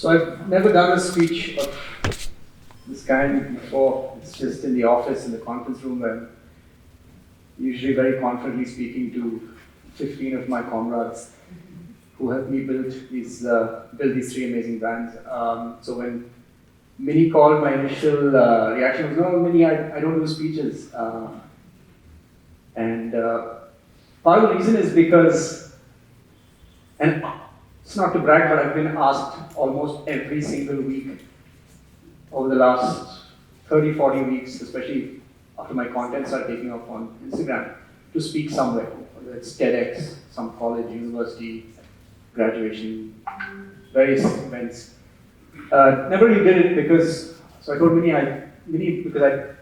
So I've never done a speech of this kind before. It's just in the office, in the conference room, where I'm usually very confidently speaking to 15 of my comrades who helped me build these three amazing brands. So when Mini called, my initial reaction was, no, Mini, I don't do speeches. And part of the reason is because, and it's not to brag, but I've been asked almost every single week over the last 30, 40 weeks, especially after my content started taking off on Instagram, to speak somewhere, whether it's TEDx, some college, university, graduation, various events. Never really did it because, so I told Mini because I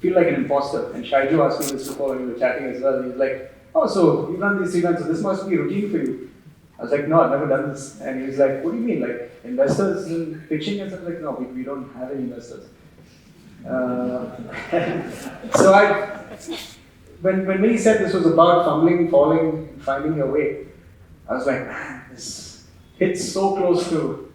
feel like an imposter, and Shaiju asked me this before when we were chatting as well. He was like, oh, so you've done these events, so this must be a routine for you. I was like, no, I've never done this. And he was like, what do you mean, like investors and pitching? And I was like, no, we don't have any investors. So when Mini said this was about fumbling, falling, and finding your way, I was like, man, this hits so close to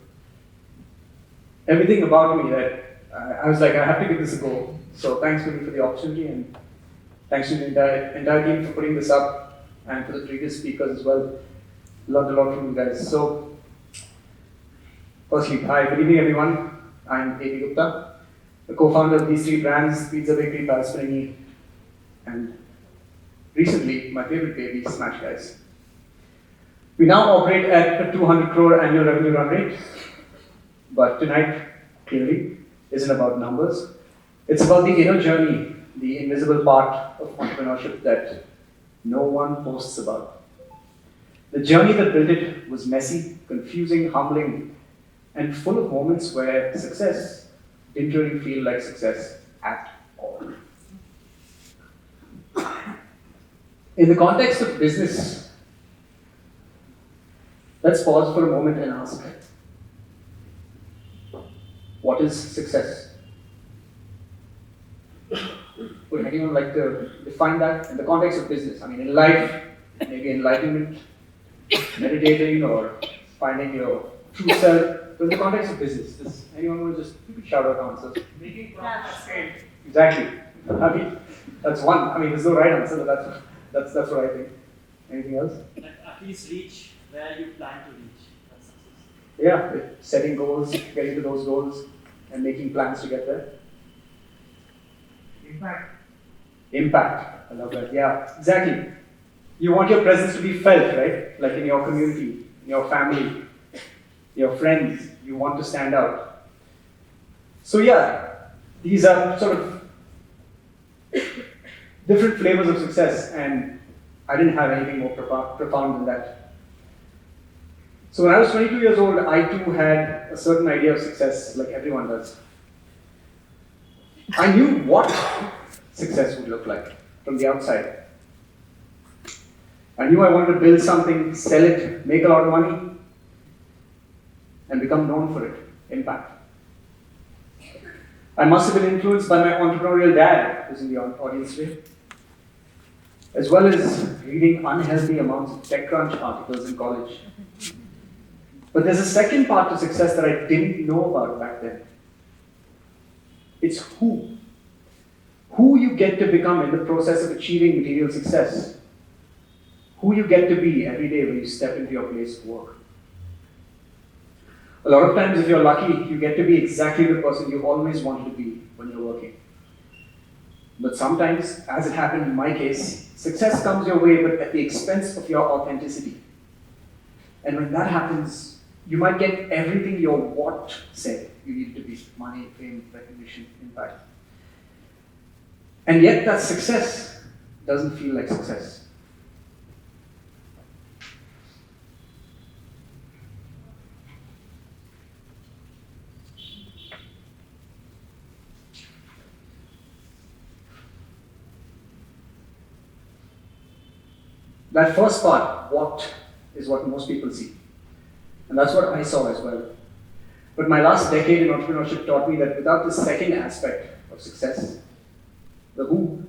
everything about me that I was like, I have to give this a go. So thanks Mini for the opportunity, and thanks to the entire team for putting this up, and for the previous speakers as well. Learned a lot from you guys. So, firstly, hi, good evening everyone. I'm A.P. Gupta, the co-founder of these three brands, Pizza Bakery, Panini, and recently, my favorite baby, Smash Guys. We now operate at a 200 crore annual revenue run rate, but tonight, clearly, isn't about numbers. It's about the inner journey, the invisible part of entrepreneurship that no one posts about. The journey that built it was messy, confusing, humbling, and full of moments where success didn't really feel like success at all. In the context of business, let's pause for a moment and ask, what is success? Would anyone like to define that in the context of business? I mean, in life, maybe enlightenment, meditating, or finding your true self. But in the context of business, does anyone want to just, you could shout out answers? Making profit scale. Exactly. I mean, that's one. I mean, there's no right answer, but that's what I think. Anything else? At least reach where you plan to reach. That's success. Yeah, setting goals, getting to those goals, and making plans to get there. Impact. I love that. Yeah, exactly. You want your presence to be felt, right? Like in your community, in your family, your friends. You want to stand out. So yeah, these are sort of different flavors of success, and I didn't have anything more profound than that. So when I was 22 years old, I too had a certain idea of success, like everyone does. I knew what success would look like from the outside. I knew I wanted to build something, sell it, make a lot of money, and become known for it, impact. I must have been influenced by my entrepreneurial dad, who's in the audience today, as well as reading unhealthy amounts of TechCrunch articles in college. But there's a second part to success that I didn't know about back then. It's who. Who you get to become in the process of achieving material success. Who you get to be every day when you step into your place of work. A lot of times, if you're lucky, you get to be exactly the person you always wanted to be when you're working. But sometimes, as it happened in my case, success comes your way, but at the expense of your authenticity. And when that happens, you might get everything your what said you needed to be: money, fame, recognition, impact. And yet that success doesn't feel like success. That first part, what, is what most people see. And that's what I saw as well. But my last decade in entrepreneurship taught me that without the second aspect of success, the who,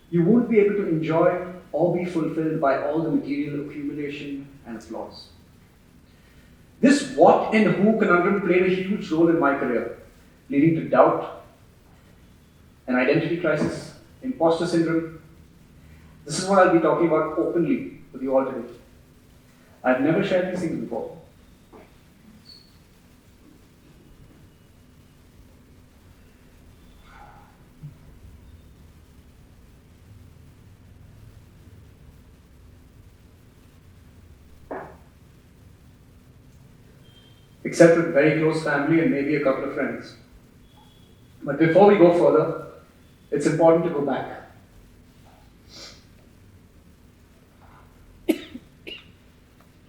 you won't be able to enjoy or be fulfilled by all the material accumulation and applause. This what and who conundrum played a huge role in my career, leading to doubt, an identity crisis, imposter syndrome. This is what I'll be talking about openly with you all today. I've never shared these things before. Except with very close family and maybe a couple of friends. But before we go further, it's important to go back.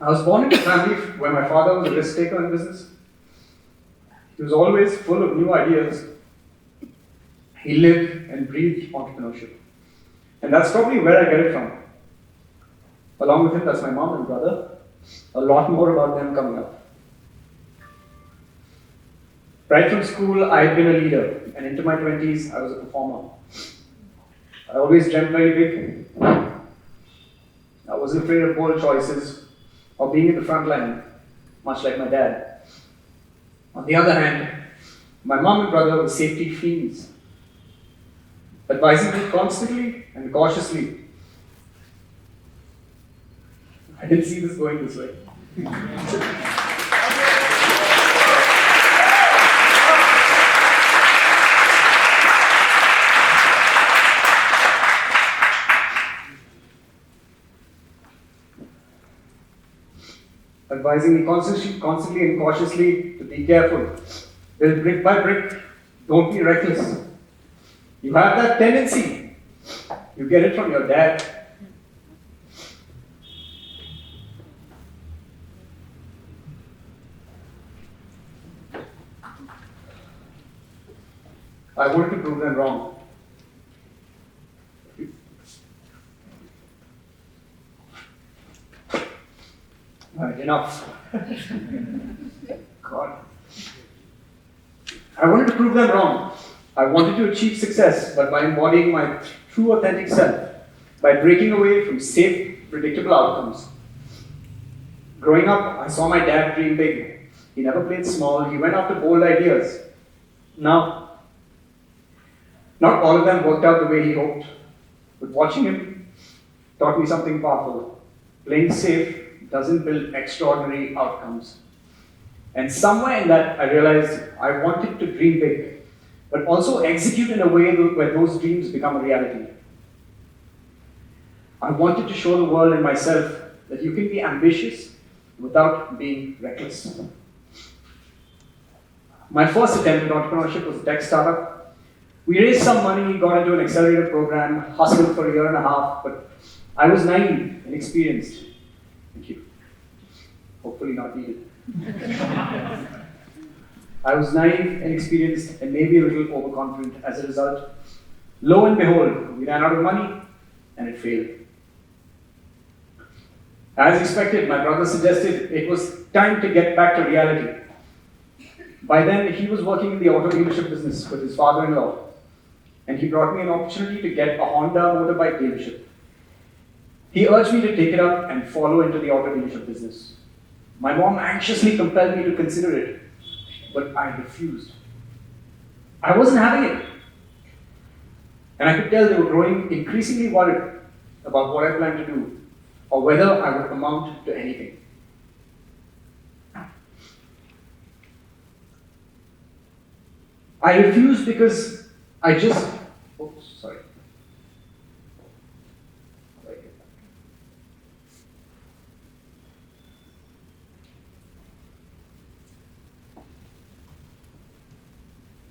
I was born in a family where my father was a risk taker in business. He was always full of new ideas. He lived and breathed entrepreneurship. And that's probably where I get it from. Along with him, that's my mom and brother. A lot more about them coming up. Right from school, I had been a leader, and into my 20s, I was a performer. I always dreamt very big. I wasn't afraid of bold choices or being in the front line, much like my dad. On the other hand, my mom and brother were safety fiends, advising me constantly and cautiously. I didn't see this going this way. Advising me constantly and cautiously to be careful. Build brick by brick. Don't be reckless. You have that tendency. You get it from your dad. I wanted to prove them wrong. Alright, enough. God. I wanted to prove them wrong. I wanted to achieve success, but by embodying my true authentic self, by breaking away from safe, predictable outcomes. Growing up, I saw my dad dream big. He never played small, he went after bold ideas. Now, not all of them worked out the way he hoped, but watching him taught me something powerful. Playing safe doesn't build extraordinary outcomes. And somewhere in that, I realized I wanted to dream big, but also execute in a way where those dreams become a reality. I wanted to show the world and myself that you can be ambitious without being reckless. My first attempt at entrepreneurship was a tech startup. We raised some money, got into an accelerator program, hustled for a year and a half, but I was naive and inexperienced. Thank you. Hopefully not needed. I was naive, inexperienced, and maybe a little overconfident. As a result, lo and behold, we ran out of money and it failed. As expected, my brother suggested it was time to get back to reality. By then, he was working in the auto dealership business with his father-in-law, and he brought me an opportunity to get a Honda motorbike dealership. He urged me to take it up and follow into the auto dealership business. My mom anxiously compelled me to consider it, but I refused. I wasn't having it. And I could tell they were growing increasingly worried about what I planned to do, or whether I would amount to anything. I refused because I just, sorry.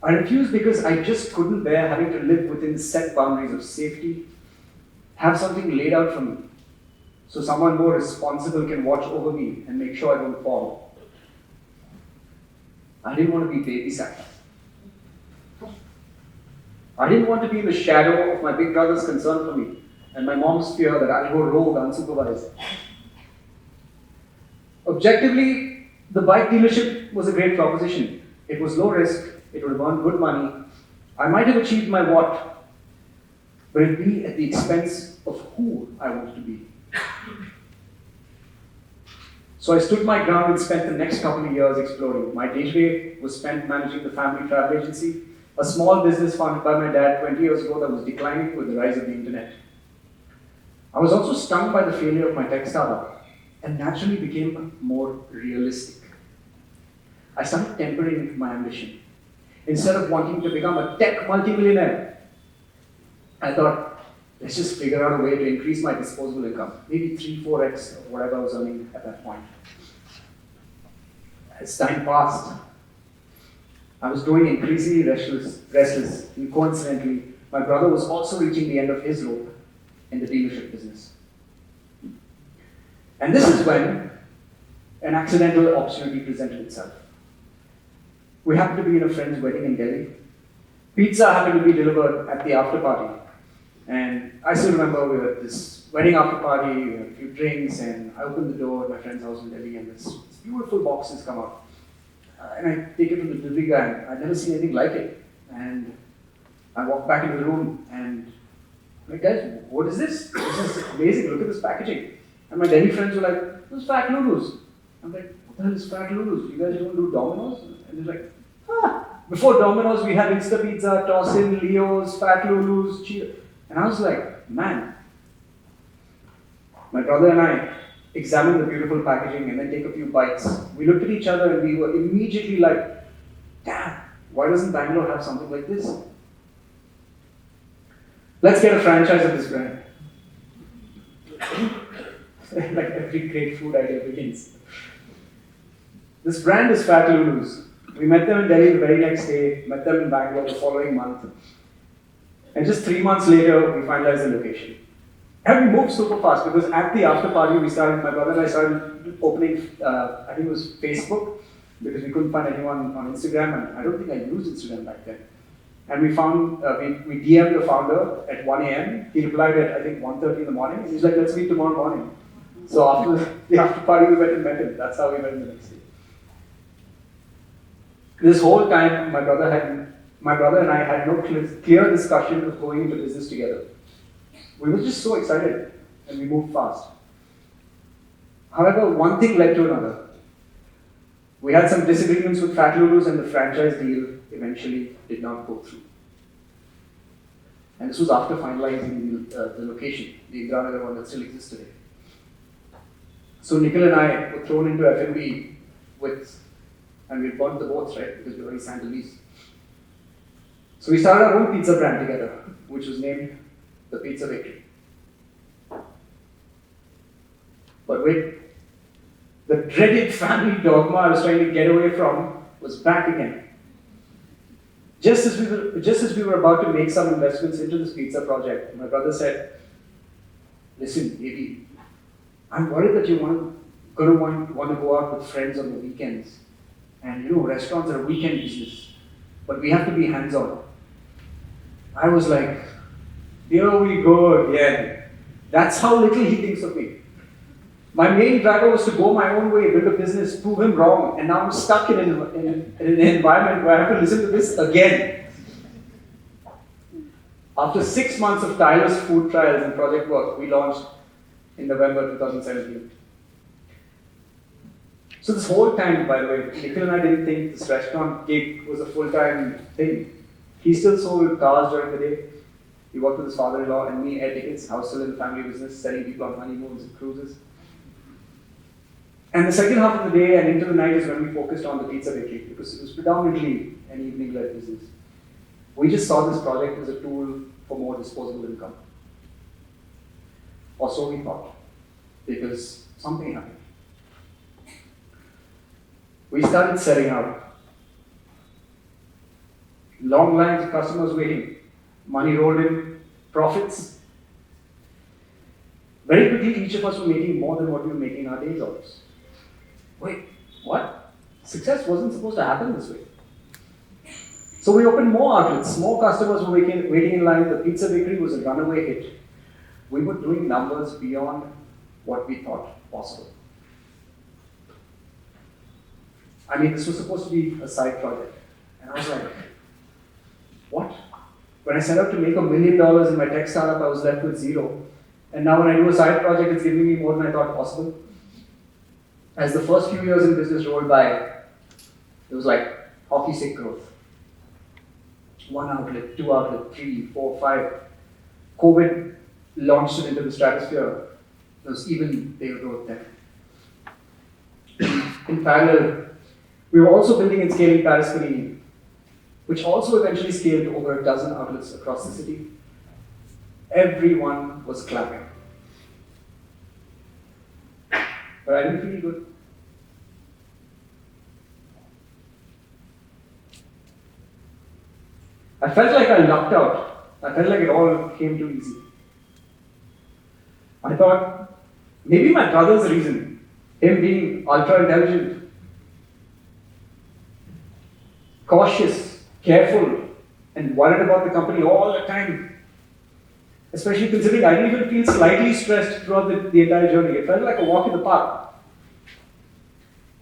I refused because I just couldn't bear having to live within the set boundaries of safety, have something laid out for me, so someone more responsible can watch over me and make sure I don't fall. I didn't want to be babysat. I didn't want to be in the shadow of my big brother's concern for me and my mom's fear that I'll go rogue unsupervised. Objectively, the bike dealership was a great proposition. It was low risk, it would have earned good money. I might have achieved my what, but it'd be at the expense of who I wanted to be. So I stood my ground and spent the next couple of years exploring. My day-to-day was spent managing the family travel agency, a small business founded by my dad 20 years ago that was declining with the rise of the internet. I was also stung by the failure of my tech startup and naturally became more realistic. I started tempering my ambition. Instead of wanting to become a tech multimillionaire, I thought, let's just figure out a way to increase my disposable income, maybe 3-4x of whatever I was earning at that point. As time passed, I was growing increasingly restless, and coincidentally, my brother was also reaching the end of his rope in the dealership business. And this is when an accidental opportunity presented itself. We happened to be in a friend's wedding in Delhi. Pizza happened to be delivered at the after party. And I still remember we were at this wedding after party, we had a few drinks, and I opened the door at my friend's house in Delhi, and this beautiful boxes come out. And I take it from the delivery guy, and I'd never seen anything like it. And I walk back into the room, and I'm like, guys, what is this? This is amazing, look at this packaging. And my Delhi friends were like, this is Fat Lulu's. I'm like, what the hell is Fat Lulu's? You guys don't do Domino's? And they're like, before Domino's, we had Insta Pizza, Tossin, Leo's, Fat Lulu's, Cheetah. And I was like, man. My brother and I examined the beautiful packaging and then take a few bites. We looked at each other and we were immediately like, damn, why doesn't Bangalore have something like this? Let's get a franchise of this brand. Like every great food idea begins. This brand is Fat Lulu's. We met them in Delhi the very next day, met them in Bangalore the following month. And just 3 months later, we finalized the location. And we moved super fast because at the after party, my brother and I started opening, I think it was Facebook, because we couldn't find anyone on Instagram, and I don't think I used Instagram back then. And we found, we DM'd the founder at 1 a.m. He replied at, I think, 1:30 in the morning. He's like, let's meet tomorrow morning. So after the after party, we went and met him. That's how we met him the next day. This whole time, my brother and I had no clear discussion of going into business together. We were just so excited, and we moved fast. However, one thing led to another. We had some disagreements with Fat Lulu's, and the franchise deal eventually did not go through. And this was after finalizing the location, the Indranagar one that still exists today. So Nikhil and I were thrown into F&B and we burnt the boats, right? Because we already signed the lease. So we started our own pizza brand together, which was named the Pizza Bakery. But wait, the dreaded family dogma I was trying to get away from was back again. Just as we were about to make some investments into this pizza project, my brother said, listen, baby, I'm worried that you're going to want to go out with friends on the weekends. And restaurants are a weekend business, but we have to be hands-on. I was like, here we go again. That's how little he thinks of me. My main driver was to go my own way, build a business, prove him wrong, and now I'm stuck in an environment where I have to listen to this again. After 6 months of tireless food trials and project work, we launched in November 2017. So this whole time, by the way, Nikhil and I didn't think this restaurant gig was a full-time thing. He still sold cars during the day. He worked with his father-in-law and me, air tickets. I was still in the family business, selling people on honeymoons and cruises. And the second half of the day and into the night is when we focused on the pizza bakery, because it was predominantly an evening-led business. We just saw this project as a tool for more disposable income. Or so we thought, because something happened. We started setting out. Long lines of customers waiting. Money rolled in, profits. Very quickly, each of us were making more than what we were making in our day jobs. Wait, what? Success wasn't supposed to happen this way. So we opened more outlets. More customers were waiting in line. The pizza bakery was a runaway hit. We were doing numbers beyond what we thought possible. I mean, this was supposed to be a side project. And I was like, what? When I set out to make $1 million in my tech startup, I was left with zero. And now when I do a side project, it's giving me more than I thought possible. As the first few years in business rolled by, it was like hockey stick growth. One outlet, two outlet, three, four, five. COVID launched it into the stratosphere. There was even bigger growth then. In parallel, we were also building and scaling Paris Panini, which also eventually scaled to over a dozen outlets across the city. Everyone was clapping. But I didn't feel good. I felt like I lucked out. I felt like it all came too easy. I thought, maybe my brother's the reason. Him being ultra intelligent, cautious, careful, and worried about the company all the time. Especially considering I didn't even feel slightly stressed throughout the entire journey. It felt like a walk in the park.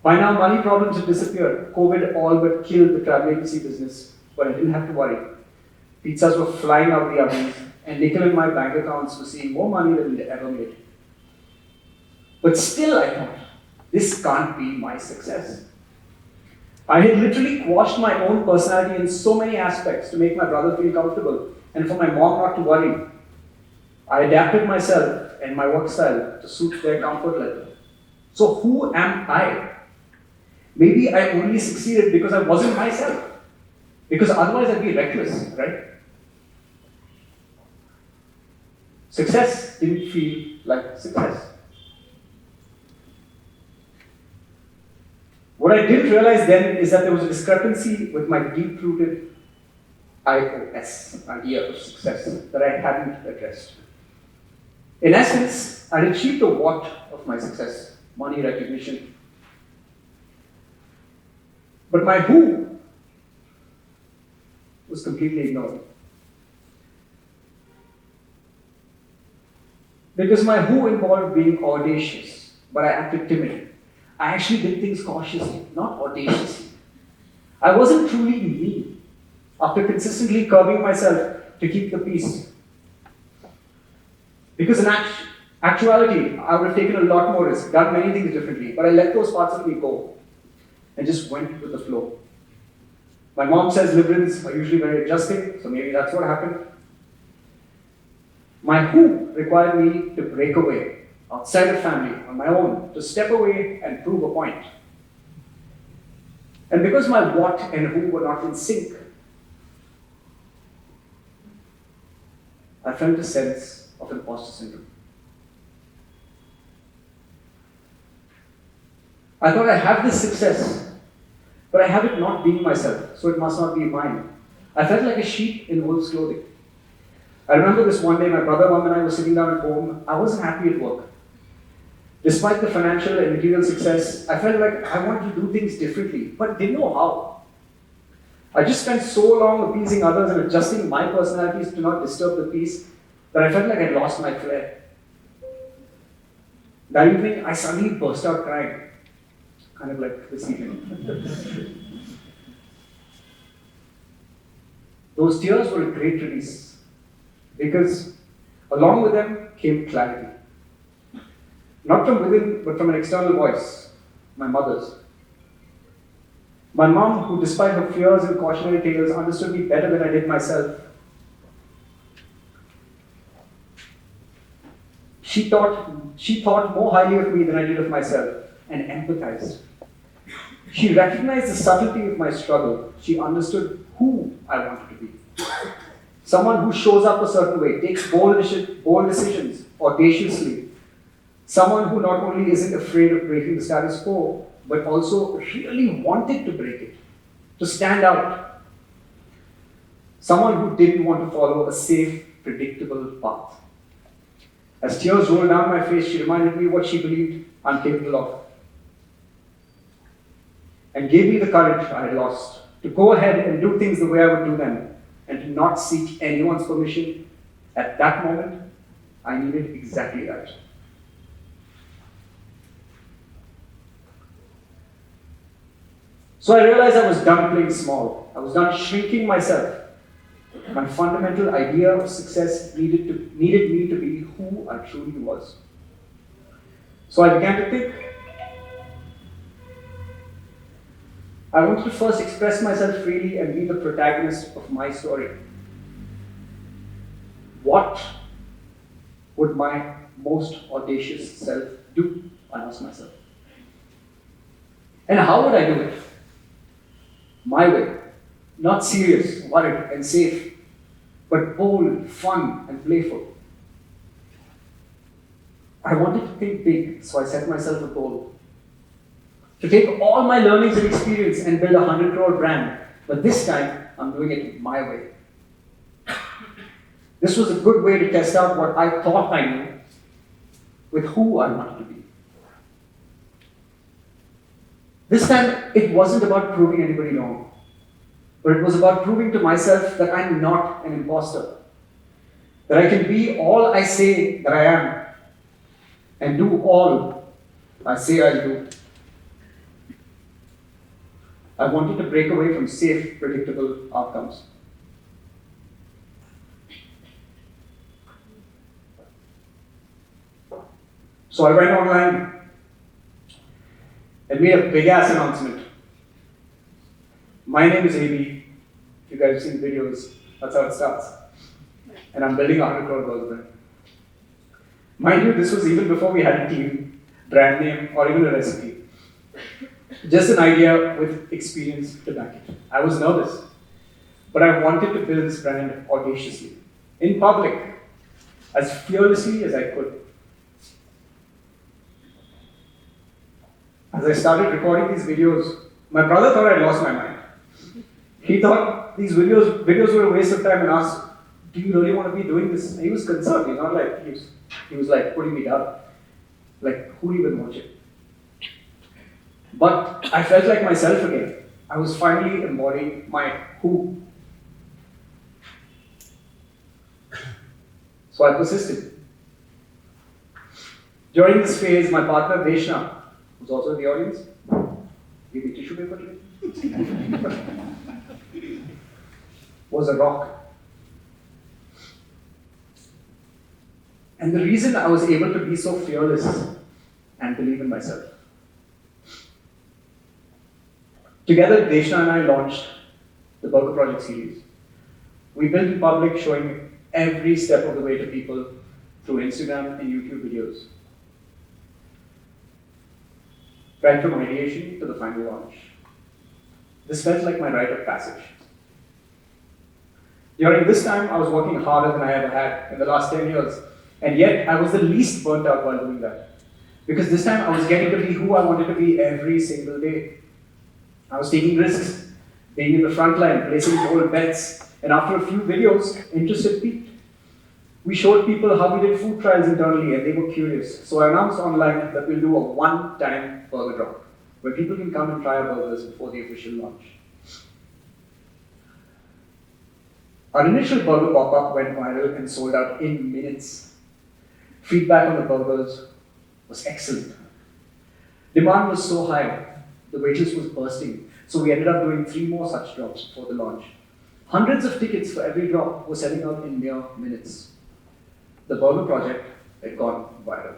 By now, money problems had disappeared. COVID all but killed the travel agency business, but I didn't have to worry. Pizzas were flying out the ovens, and nickel in my bank accounts was seeing more money than we'd ever made. But still, I thought, this can't be my success. I had literally quashed my own personality in so many aspects to make my brother feel comfortable and for my mom not to worry. I adapted myself and my work style to suit their comfort level. So who am I? Maybe I only succeeded because I wasn't myself. Because otherwise I'd be reckless, right? Success didn't feel like success. What I didn't realize then is that there was a discrepancy with my deep-rooted IOS, idea of success, that I hadn't addressed. In essence, I'd achieved the what of my success, money, recognition. But my who was completely ignored. Because my who involved being audacious, but I acted timid. I actually did things cautiously, not audaciously. I wasn't truly me after consistently curbing myself to keep the peace. Because in actuality, I would have taken a lot more risk, done many things differently, but I let those parts of me go and just went with the flow. My mom says liberals are usually very adjusting, so maybe that's what happened. My who required me to break away, outside of family, on my own, to step away and prove a point. And because my what and who were not in sync, I felt a sense of imposter syndrome. I thought I have this success, but I have it not being myself, so it must not be mine. I felt like a sheep in wolf's clothing. I remember this one day, my brother, mom, and I were sitting down at home. I wasn't happy at work. Despite the financial and material success, I felt like I wanted to do things differently, but didn't know how. I just spent so long appeasing others and adjusting my personalities to not disturb the peace that I felt like I'd lost my flair. That evening, I suddenly burst out crying, kind of like this evening. Those tears were a great release, because along with them came clarity. Not from within, but from an external voice, my mother's. My mom, who despite her fears and cautionary tales, understood me better than I did myself. She thought more highly of me than I did of myself, and empathized. She recognized the subtlety of my struggle. She understood who I wanted to be. Someone who shows up a certain way, takes bold decisions audaciously. Someone who not only isn't afraid of breaking the status quo, but also really wanted to break it, to stand out. Someone who didn't want to follow a safe, predictable path. As tears rolled down my face, she reminded me what she believed I'm capable of, and gave me the courage I had lost to go ahead and do things the way I would do them, and to not seek anyone's permission. At that moment, I needed exactly that. So I realized I was done playing small. I was done shrinking myself. My fundamental idea of success needed me to be who I truly was. So I began to think, I wanted to first express myself freely and be the protagonist of my story. What would my most audacious self do? I asked myself. And how would I do it? My way. Not serious, worried, and safe, but bold, fun, and playful. I wanted to think big, so I set myself a goal. To take all my learnings and experience and build a 100 crore brand, but this time I'm doing it my way. This was a good way to test out what I thought I knew with who I wanted to be. This time it wasn't about proving anybody wrong, but it was about proving to myself that I'm not an imposter, that I can be all I say that I am, and do all I say I'll do. I wanted to break away from safe, predictable outcomes. So I went online and made a big ass announcement. My name is AB. If you guys have seen the videos, that's how it starts. And I'm building a 100 crore burger brand. Mind you, this was even before we had a team, brand name, or even a recipe. Just an idea with experience to back it. I was nervous, but I wanted to build this brand audaciously, in public, as fearlessly as I could. As I started recording these videos, my brother thought I'd lost my mind. He thought these videos were a waste of time and asked, do you really want to be doing this? And he was concerned. He's not like, he was like putting me down. Like, who even watch it? But I felt like myself again. I was finally embodying my who. So I persisted. During this phase, my partner Deshna, who's also in the audience, give me tissue paper today, was a rock. And the reason I was able to be so fearless and believe in myself. Together, Deshna and I launched the Burger Project series. We built in public, showing every step of the way to people through Instagram and YouTube videos. Right from ideation to the final launch. This felt like my rite of passage. During this time, I was working harder than I ever had in the last 10 years, and yet I was the least burnt out while doing that. Because this time I was getting to be who I wanted to be every single day. I was taking risks, being in the front line, placing bold bets, and after a few videos, interest had peaked. We showed people how we did food trials internally, and they were curious. So I announced online that we'll do a one-time burger drop, where people can come and try our burgers before the official launch. Our initial burger pop-up went viral and sold out in minutes. Feedback on the burgers was excellent. Demand was so high, the waitlist was bursting, so we ended up doing 3 more such drops before the launch. Hundreds of tickets for every drop were selling out in mere minutes. The Burger Project had gone viral.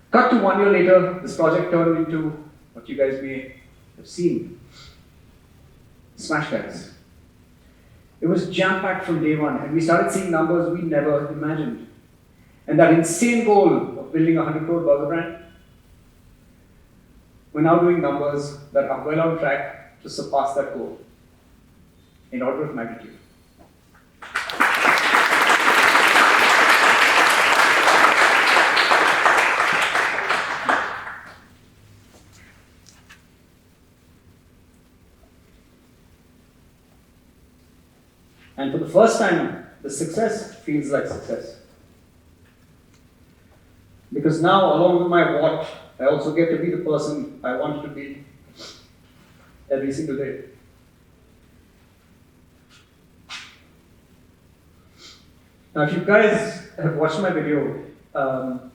Cut to 1 year later, this project turned into what you guys may have seen, Smash Guys. It was jam-packed from day one, and we started seeing numbers we never imagined. And that insane goal of building a 100 crore burger brand, we're now doing numbers that are well on track to surpass that goal in order of magnitude. And for the first time, the success feels like success. Because now, along with my what, I also get to be the person I wanted to be every single day. Now, if you guys have watched my video, I'm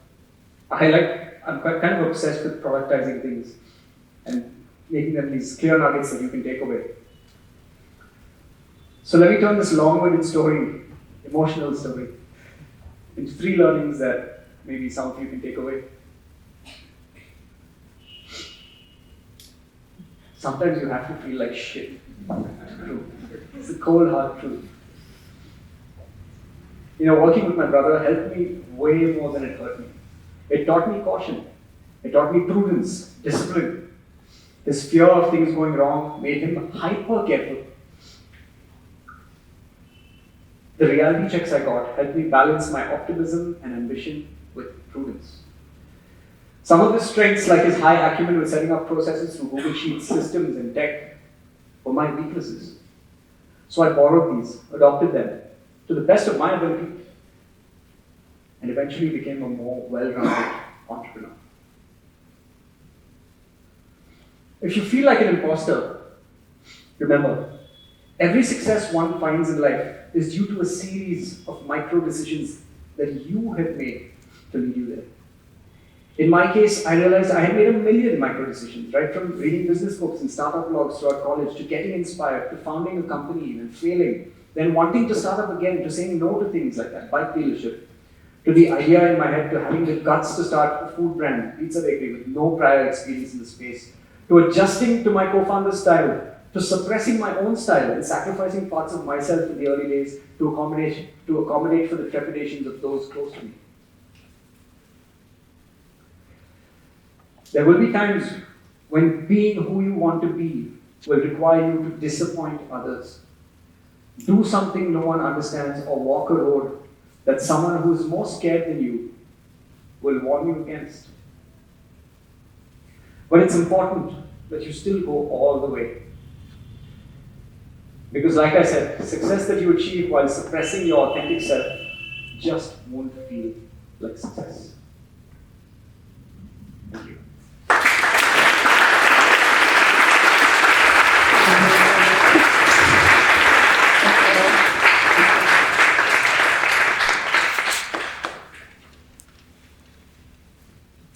kind of obsessed with productizing things and making them these clear nuggets that you can take away. So let me turn this long-winded story, emotional story, into 3 learnings that maybe some of you can take away. sometimes you have to feel like shit. True. It's the cold hard truth. Working with my brother helped me way more than it hurt me. It taught me caution. It taught me prudence, discipline. His fear of things going wrong made him hyper careful. The reality checks I got helped me balance my optimism and ambition with prudence. Some of his strengths, like his high acumen with setting up processes through Google Sheets, systems, and tech, were my weaknesses. So I borrowed these, adopted them to the best of my ability, and eventually became a more well-rounded entrepreneur. If you feel like an imposter, remember, every success one finds in life is due to a series of micro decisions that you have made to lead you there. In my case, I realized I had made a million micro decisions, right from reading business books and startup blogs throughout college, to getting inspired, to founding a company and failing, then wanting to start up again, to saying no to things like that, bike dealership, to the idea in my head, to having the guts to start a food brand, pizza bakery, with no prior experience in the space, to adjusting to my co-founder's style, to suppressing my own style and sacrificing parts of myself in the early days to accommodate for the trepidations of those close to me. There will be times when being who you want to be will require you to disappoint others. Do something no one understands, or walk a road that someone who is more scared than you will warn you against. But it's important that you still go all the way. Because like I said, success that you achieve while suppressing your authentic self just won't feel like success. Thank you.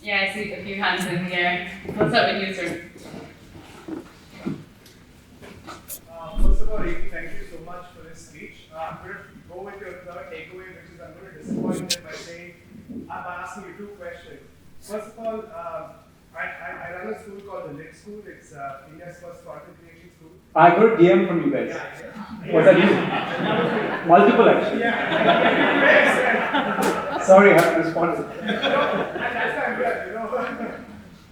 Yeah, I see a few hands in the air. What's up with you, sir? First of all, Ricky, thank you so much for this speech. I'm going to go with your third takeaway, which is I'm going to disappoint them by asking you two questions. First of all, I run a school called the Lit School. It's India's first content creation school. I got a DM from you guys. Was that you? Multiple actually. Yeah. Sorry, I haven't responded. That's not good,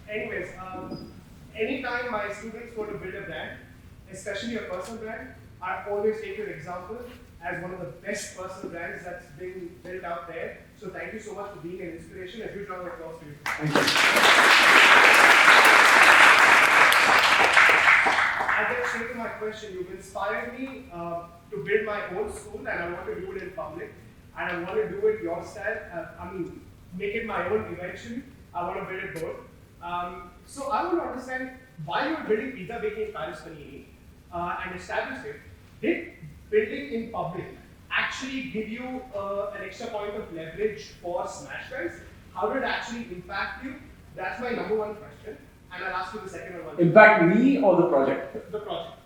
Anyways, anytime my students want to build a brand, especially a personal brand, I always take your example as one of the best personal brands that's been built out there. So thank you so much for being an inspiration. A huge round of applause to you. Thank you. I get straight to my question. You've inspired me to build my own school, and I want to do it in public. And I want to do it your style. Make it my own eventually. I want to build it both. So I want to understand why you're building pizza baking in Paris, Panini, and establish it. Did building in public actually give you an extra point of leverage for Smash Guys? How did it actually impact you? That's my number one question. And I'll ask you the second one. Impact me or the project? The project.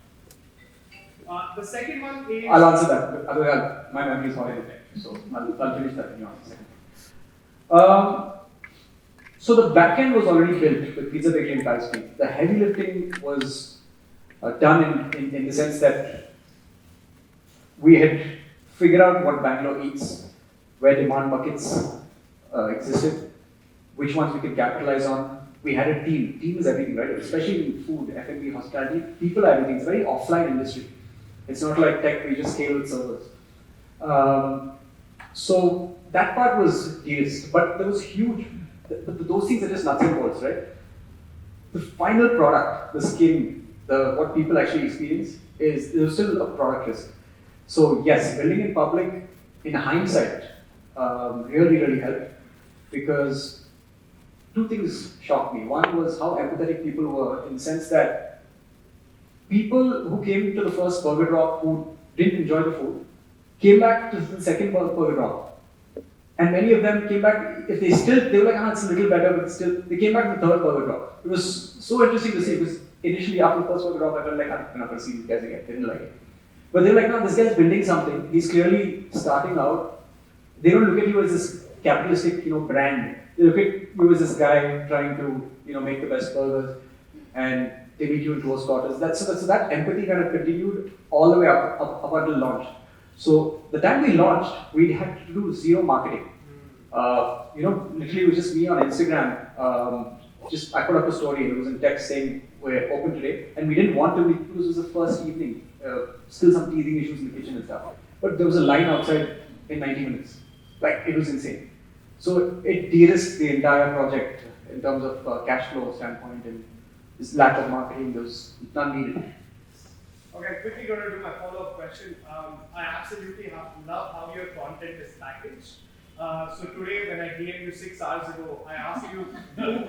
The second one is... I'll answer that. Otherwise, my memory is horrible. So I'll finish that in your second. So the backend was already built with pizza bakery and Paris. The heavy lifting was done in the sense that we had figured out what Bangalore eats, where demand buckets existed, which ones we could capitalize on. We had a team. Team is everything, right? Especially in food, F&B, hospitality. People are everything. It's a very offline industry. It's not like tech where you just scale with servers. So that part was de-risked, but there was huge. Those things are just nuts and bolts, right? The final product, the skin, what people actually experience, there's still a product risk. So yes, building in public, in hindsight, really helped, because two things shocked me. One was how empathetic people were, in the sense that people who came to the first burger drop who didn't enjoy the food came back to the second burger drop. And many of them came back, they were like, it's a little better, but still, they came back to the third burger drop. It was so interesting to see, because initially after the first burger drop, I felt like, I'm not going to see these guys again, they didn't like it. But they were like, no, this guy's building something, he's clearly starting out. They don't look at you as this capitalistic, brand. They look at you as this guy trying to, make the best burgers. And they meet you in close quarters. So that empathy kind of continued all the way up until launch. So the time we launched, we had to do zero marketing. Literally it was just me on Instagram. I put up a story and it was in text saying we're open today, and we didn't want to because it was the first evening. Still some teething issues in the kitchen and stuff. But there was a line outside in 90 minutes. Like, it was insane. So it de-risked the entire project in terms of cash flow standpoint, and this lack of marketing, there was none needed. Okay, quickly going to do my follow-up question. I absolutely love how your content is packaged. So today, when I DM'd you 6 hours ago, I asked you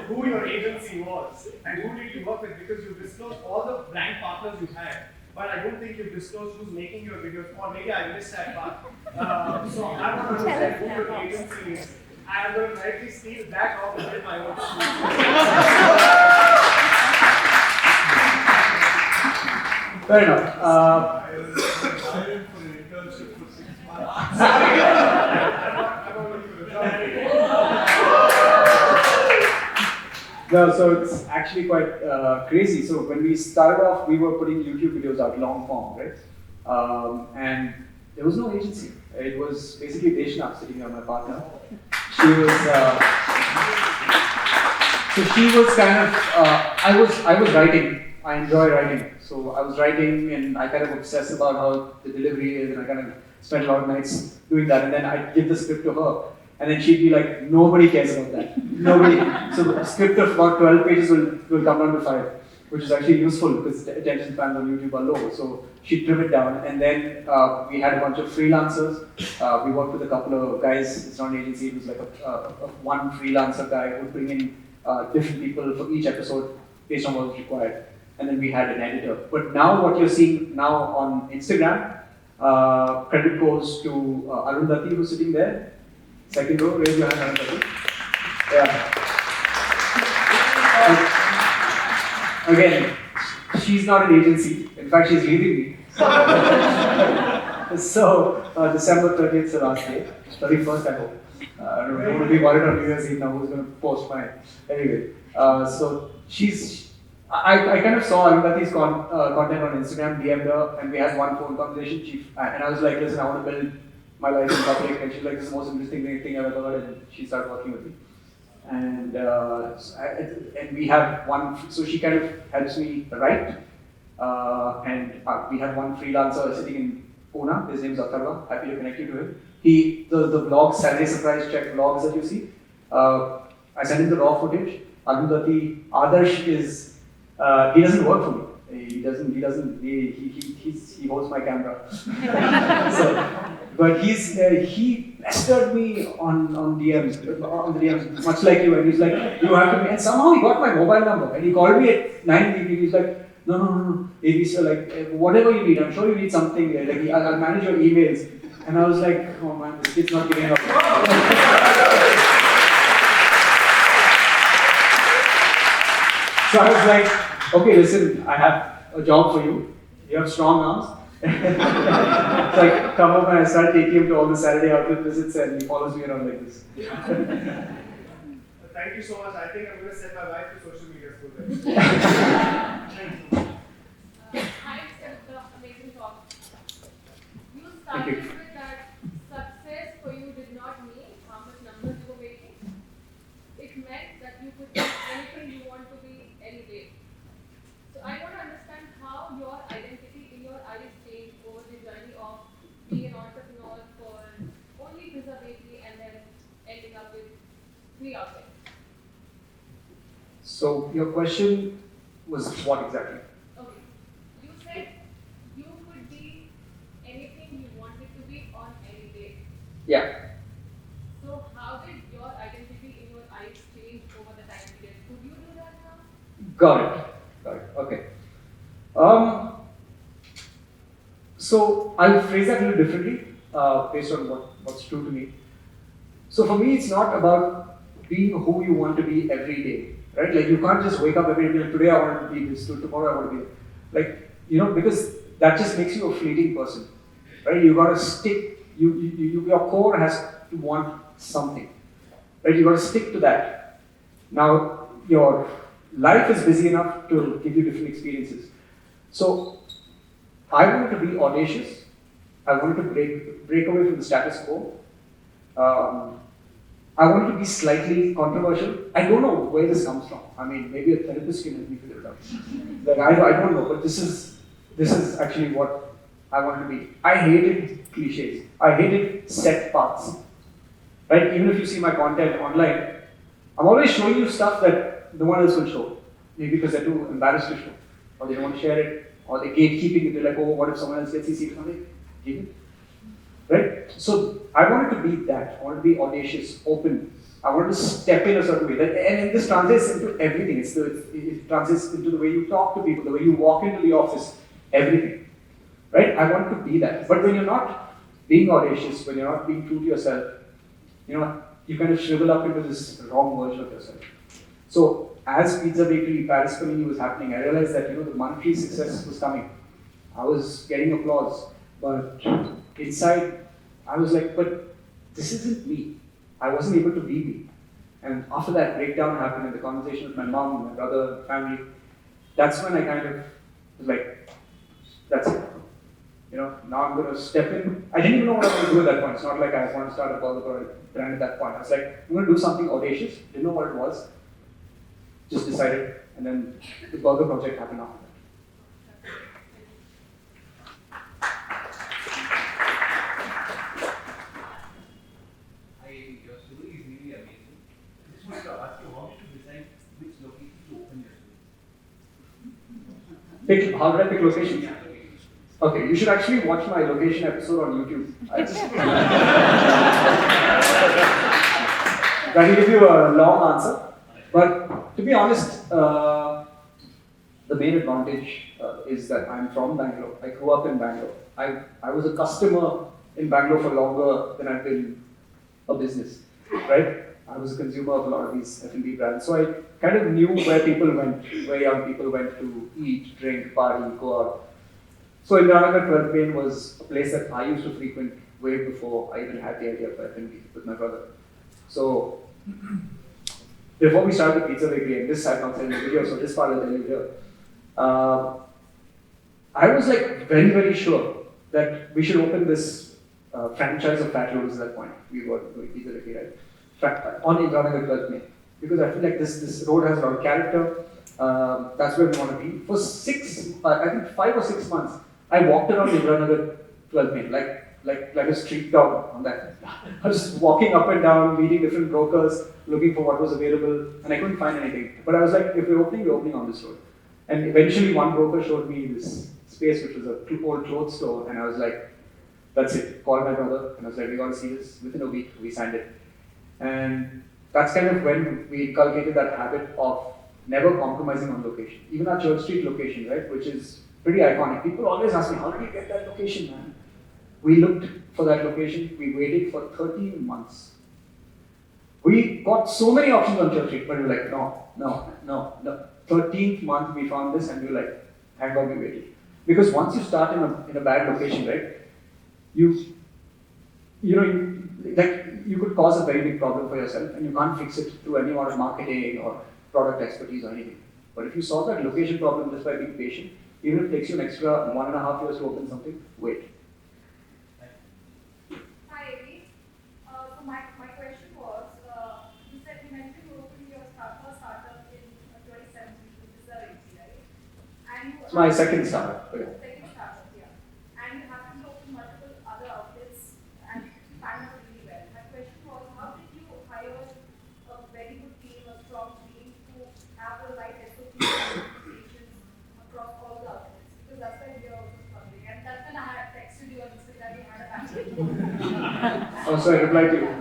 who your agency was and who did you work with, because you disclosed all the brand partners you had. But I don't think you disclosed who's making your videos, or maybe I missed that part. So I want to understand who your agency is. I'm going to directly steal that off and build my own shoes. Fair enough. I was hired for an internship for 6 months. I'm not looking for the job. No, so it's actually quite crazy. So when we started off, we were putting YouTube videos out, long form, right? And there was no agency. It was basically Deshna sitting there, my partner. She was, so she was kind of, I was writing. I enjoy writing. So I was writing and I kind of obsess about how the delivery is, and I kind of spent a lot of nights doing that. And then I'd give the script to her. And then she'd be like, nobody cares about that. Nobody. So a script of about 12 pages will come down to 5, which is actually useful because attention spans on YouTube are low. So she'd trim it down. And then we had a bunch of freelancers. We worked with a couple of guys. It's not an agency. It was like a one freelancer guy who would bring in different people for each episode based on what was required. And then we had an editor. But now what you're seeing now on Instagram, credit goes to Arundhati, who's sitting there. Second row, raise your hand, Arundhati. Yeah. Again, she's not an agency. In fact, she's leaving me. So December 30th is the last day. 31st, I hope. I don't want to be worried on New Year's Eve now who's going to post mine. Anyway, so I kind of saw Arundhati's content on Instagram, DM'd her, and we had one phone conversation. And I was like, listen, I want to build my life in public, and she's like, this is the most interesting thing I've ever heard, and she started working with me. And we have one, so she kind of helps me write, and we have one freelancer sitting in Pune. His name's Atharva. Happy to connect you to him. The vlogs, Saturday Surprise Check vlogs that you see, I send him the raw footage. Arundhati, Adarsh is, he doesn't work for me. He holds my camera. But he pestered me on DMs, much like you, and he's like, you have to be, and somehow he got my mobile number, and he called me at 9 p.m. He's like, no, ABC, like, whatever you need, I'm sure you need something, like, I'll manage your emails. And I was like, oh man, this kid's not giving up. So I was like, okay, listen, I have a job for you. You have strong arms. So I come up and I start taking him to all the Saturday outlet visits, and he follows me around like this. Thank you so much. I think I'm going to send my wife to social media school. Thanks for the amazing talk. You started with that success for you did not mean how much numbers you were making. It meant that you could be anything you want to be any day. So I want to understand how your identity in your eyes changed over the journey of being an entrepreneur for only pizza bakery and then ending up with 3 outlets. So your question was what exactly? Okay. You said you could be anything you wanted to be on any day. Yeah. So how did your identity in your eyes change over the time period? Could you do that now? Got it. Okay. So I'll phrase that a little differently based on what's true to me. So for me, it's not about being who you want to be every day, right? Like you can't just wake up every day and be like, today I want to be this, tomorrow I want to be like, because that just makes you a fleeting person, right? You got to stick. Your core has to want something, right? You got to stick to that. Now your life is busy enough to give you different experiences. So I wanted to be audacious. I wanted to break away from the status quo. I wanted to be slightly controversial. I don't know where this comes from. I mean, maybe a therapist can help me figure it out. Like I don't know, but this is actually what I wanted to be. I hated cliches. I hated set paths. Right? Even if you see my content online, I'm always showing you stuff that no one else will show. Maybe because they're too embarrassed to show, or they don't want to share it, or they're gatekeeping it. They're like, oh, what if someone else gets to see it? I'm like, give it. Right? So I wanted to be that. I wanted to be audacious, open. I wanted to step in a certain way. And this translates into everything. It translates into the way you talk to people, the way you walk into the office, everything. Right? I wanted to be that. But when you're not being audacious, when you're not being true to yourself, you kind of shrivel up into this wrong version of yourself. So as Pizza Bakery, Paris Panini was happening, I realized that the monetary success was coming. I was getting applause, but inside I was like, but this isn't me. I wasn't able to be me. And after that breakdown happened and the conversation with my mom, my brother, family, that's when I kind of was like, that's it. Now I'm going to step in. I didn't even know what I was going to do at that point. It's not like I want to start a burger brand at that point. I was like, I'm going to do something audacious. Didn't know what it was. Just decided. And then the burger project happened after that. Your story is really amazing. I just wanted to ask you, how did you decide which location to open your store? How did I pick locations? Okay, you should actually watch my location episode on YouTube. I can give you a long answer. But to be honest, the main advantage is that I'm from Bangalore. I grew up in Bangalore. I was a customer in Bangalore for longer than I've been a business, right? I was a consumer of a lot of these F&B brands. So I kind of knew where people went, where young people went to eat, drink, party, go out. So Indiranagar 12th Lane was a place that I used to frequent way before I even had the idea of F&B with my brother. So before we started the pizza bakery, and this side outside the video, so this part of the video, I was like very, very sure that we should open this franchise of Fat Loads at that point. We were doing pizza bakery, right? On Indiranagar 12th Lane. Because I feel like this road has a lot of character. That's where we want to be. For 5 or 6 months, I walked around Indiranagar 12th Lane, like a street dog on that. I was just walking up and down, meeting different brokers, looking for what was available, and I couldn't find anything. But I was like, if we're opening on this road. And eventually one broker showed me this space, which was an old clothes store, and I was like, that's it. Called my brother, and I was like, we got to see this. Within a week, we signed it. And that's kind of when we inculcated that habit of never compromising on location. Even our Church Street location, right, which is pretty iconic. People always ask me, how did you get that location, man? We looked for that location. We waited for 13 months. We got so many options on Church Street, but we were like, no. 13th month we found this, and we were like, thank God we waited. Because once you start in a bad location, right, you could cause a very big problem for yourself, and you can't fix it through any amount of marketing or product expertise or anything. But if you solve that location problem just by being patient, even if it takes you an extra 1.5 years to open something, wait. Hi, Amy. So my question was, you mentioned you opened your first startup in 2017, which is the right? And It's my second startup. Second startup, yeah. And you happened to open multiple other outlets and planned it really well. My question was, how did you hire a very good team, a strong team to have the right SOPs and communications across all the outlets? Because that's why we are also struggling. And that's when I had texted you on Instagram, we had a batch. Oh, so I replied to you.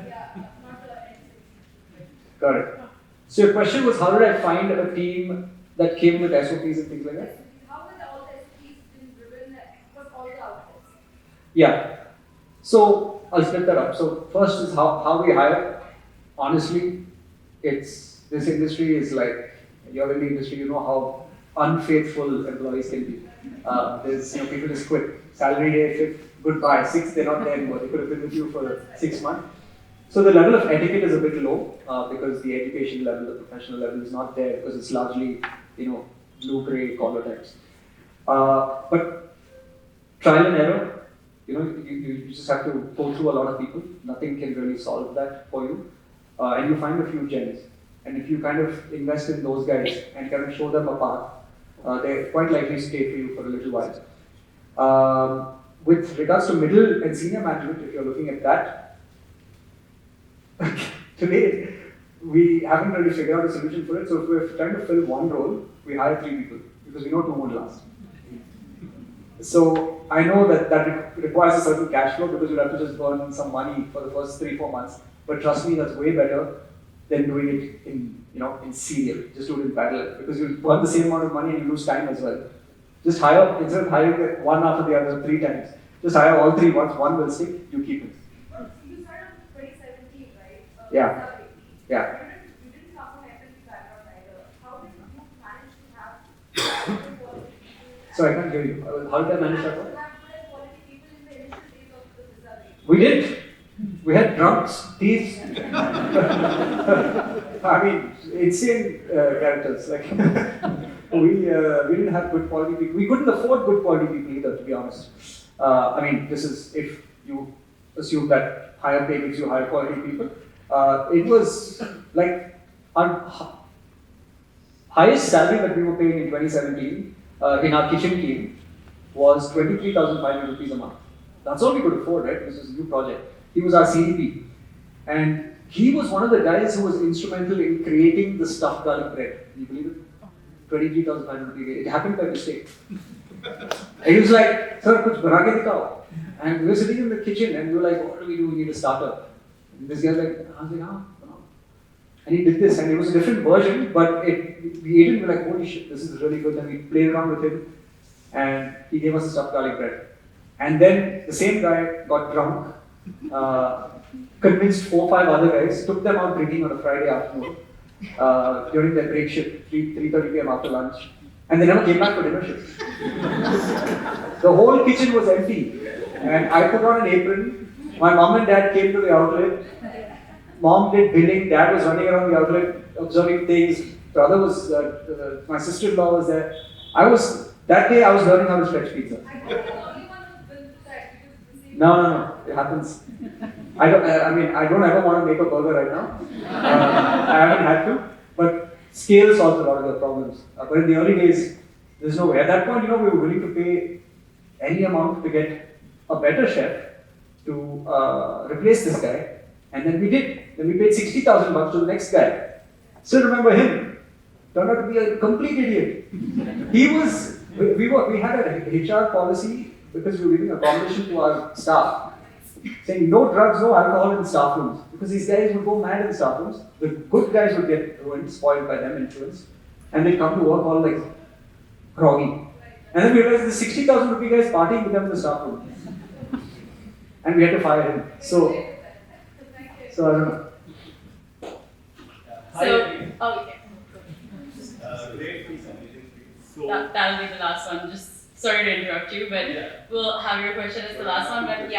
Yeah, not the end. Got it. So your question was, how did I find a team that came with SOPs and things like that? How were all the SOPs been driven across all the outlets? Yeah. So I'll split that up. So first is how we hire. Honestly, this industry is like, you're in the industry, you know how unfaithful employees can be. There's people just quit. Salary day, 5th, goodbye. 6th, they're not there anymore. They could have been with you for 6 months. So the level of etiquette is a bit low because the education level, the professional level is not there because it's largely, blue-gray collar types. But trial and error, you just have to go through a lot of people. Nothing can really solve that for you. And you find a few gems. And if you kind of invest in those guys and kind of show them a path, they're quite likely to stay for you for a little while. With regards to middle and senior management, if you're looking at that, today we haven't really figured out a solution for it. So if we're trying to fill one role, we hire 3 people because we know 2 won't last. So I know that requires a certain cash flow because you'll have to just burn some money for the first 3-4 months. But trust me, that's way better than doing it in serial. Just do it in parallel because you'll burn the same amount of money and you lose time as well. Just hire, instead of hiring one after the other 3 times, just hire all 3 once. One will stick, you keep it. You started in 2017, right? Yeah. Yeah. You didn't come from FMC background either. How did you manage to have good quality people? So I can't hear you. How did I manage that one? To have good quality people in the initial days of the visa waiting. We did. We had drunks, thieves. I mean, insane characters. Like we didn't have good quality people. We couldn't afford good quality people either, to be honest. I mean, this is if you assume that higher pay gives you higher quality people. It was like our highest salary that we were paying in 2017 in our kitchen team was 23,500 rupees a month. That's all we could afford, right? This was a new project. He was our CDP. And he was one of the guys who was instrumental in creating the stuffed garlic bread. Can you believe it? 23,500 rupees. It happened by mistake. And he was like, "Sir, kuch bana ke dikhao." And we were sitting in the kitchen and we were like, "What do we do? We need a starter." And this guy's like, I was like, "Ah." And he did this, and it was a different version, but we ate it and we were like, "Holy shit, this is really good." And we played around with him, and he gave us the stuffed garlic bread. And then the same guy got drunk, convinced 4 or 5 other guys, took them out drinking on a Friday afternoon during their break shift, 3:30 p.m. after lunch, and they never came back for dinner shift. The whole kitchen was empty, and I put on an apron. My mom and dad came to the outlet. Mom did billing, dad was running around the outlet observing things. Brother was, my sister-in-law was there. That day I was learning how to stretch pizza. I think you're the only one who's been through that because the same. No, it happens. I don't ever want to make a burger right now. I haven't had to, but scale solves a lot of the problems. But in the early days, there's no way. At that point, we were willing to pay any amount to get a better chef to replace this guy. And then we did. Then we paid 60,000 bucks to the next guy. Still remember him. Turned out to be a complete idiot. We had a HR policy because we were giving accommodation to our staff, saying no drugs, no alcohol in the staff rooms. Because these guys would go mad in the staff rooms. The good guys would get ruined, spoiled by them, influenced. And they'd come to work all like groggy. And then we realized the 60,000 rupee guys partying with them in the staff room. And we had to fire him. So I don't know. Great piece, amazing piece. So, That'll be the last one. Just sorry to interrupt you, but we'll have your question as the last one. But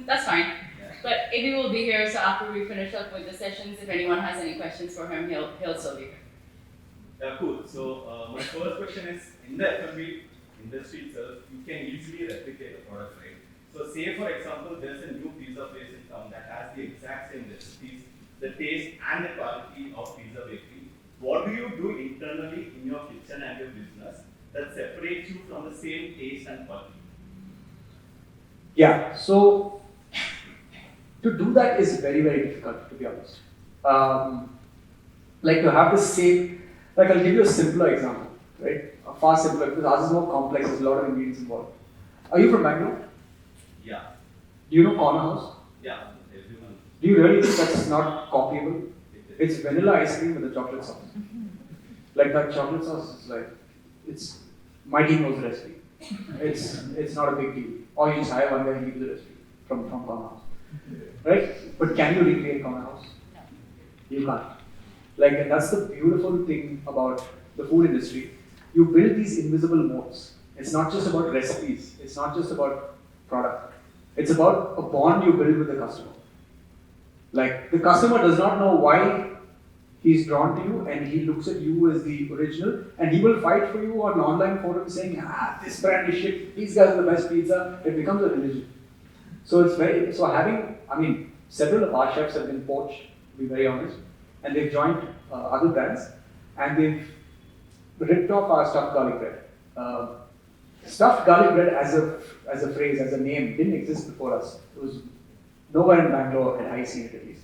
that's fine. But Eddie will be here, so after we finish up with the sessions, if anyone has any questions for him, he'll still be here. yeah, cool. So, my first question is, in the F&B industry itself, you can easily replicate a product, right? So, say for example, there's a new pizza place in town that has the exact same recipes, the taste and the quality of pizza bakery. What do you do internally in your kitchen and your business that separates you from the same taste and quality? Yeah, so to do that is very, very difficult, to be honest. Like to have the same, like I'll give you a simpler example, right? A far simpler, because ours is more complex, there's a lot of ingredients involved. Are you from Bangalore? Yeah, Do you know Corner House? yeah, everyone. Do you really think that's not copyable? It's vanilla ice cream with a chocolate sauce. Like that chocolate sauce is like, my team knows the recipe. It's not a big deal. Or you just hire one guy and give you the recipe from Corner House. Right? But can you recreate Corner House? You can't. Like, and that's the beautiful thing about the food industry. You build these invisible moats. It's not just about recipes. It's not just about product. It's about a bond you build with the customer. Like the customer does not know why he's drawn to you, and he looks at you as the original, and he will fight for you on online forums saying, this brand is shit, these guys are the best pizza. It becomes a religion. So it's very, so having, I mean, several of our chefs have been poached, to be very honest, and they've joined other brands, and they've ripped off our stuffed garlic bread. Stuffed garlic bread as a phrase, as a name, didn't exist before us. It was nowhere in Bangalore had I seen it at least.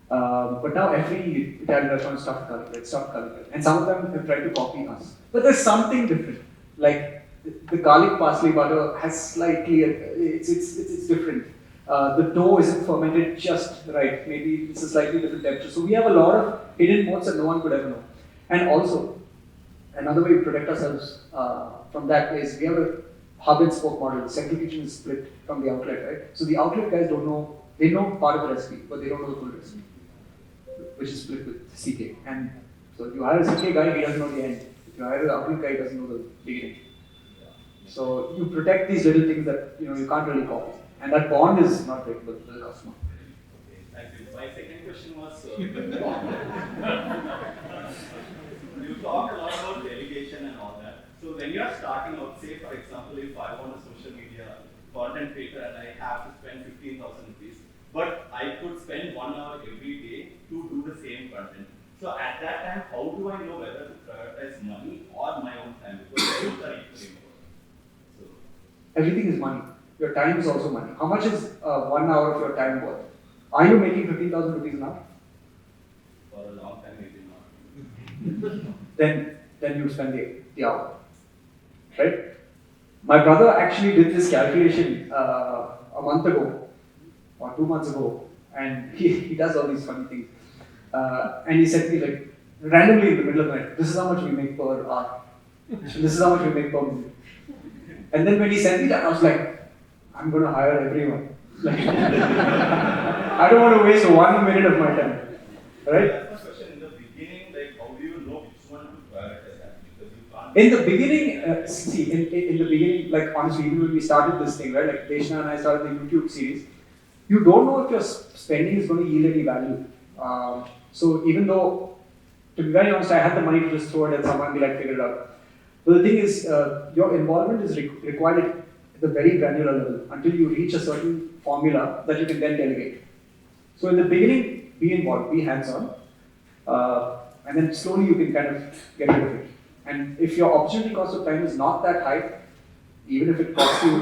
But now every Italian restaurant is stuffed garlic bread, and some of them have tried to copy us. But there's something different. Like the garlic parsley butter has slightly, it's different. The dough isn't fermented just right. Maybe it's a slightly different temperature. So we have a lot of hidden modes that no one could ever know. And also, another way we protect ourselves from that is we have a hub and spoke model. The central kitchen is split from the outlet, right? So the outlet guys don't know, they know part of the recipe, but they don't know the full recipe, which is split with CK. And so if you hire a CK guy, he doesn't know the end. If you hire an outlet guy, he doesn't know the beginning. So you protect these little things that you can't really copy. And that bond is not breakable to the customer. Okay, thank you. My second question was, you talked a lot about delegation and all that. So when you are starting out, say for example, if I want a social media content creator and I have to spend 15,000 rupees, but I could spend 1 hour every day to do the same content. So at that time, how do I know whether to prioritize money or my own time? Because both are equally important. So everything is money. Your time is also money. How much is 1 hour of your time worth? Are you making 15,000 rupees now? for a long time, maybe not. Then you spend the hour, right? My brother actually did this calculation a month ago or 2 months ago, and he does all these funny things. And he said to me like randomly in the middle of the night, "This is how much we make per hour. This is how much we make per minute." And then when he sent me that, I was like, "I'm going to hire everyone. Like, I don't want to waste 1 minute of my time, right?" That's my question. In the beginning, like, how do you know which one to prioritize actually? Because you can't. In the beginning, see, in the beginning, like honestly, even when we started this thing, right, like Deshna and I started the YouTube series, you don't know if your spending is going to yield any value. So even though, to be very honest, I had the money to just throw it at someone and be like, figure it out. But the thing is, your involvement is required at the very granular level until you reach a certain formula that you can then delegate. So in the beginning, be involved, be hands-on, and then slowly you can kind of get rid of it. And if your opportunity cost of time is not that high, even if it costs you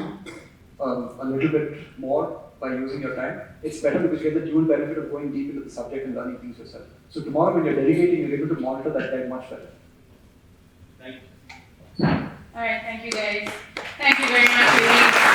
a little bit more by using your time, it's better because you get the dual benefit of going deep into the subject and learning things yourself. So tomorrow when you're delegating, you're able to monitor that time much better. Thank you. All right, thank you guys. Thank you very much, ladies.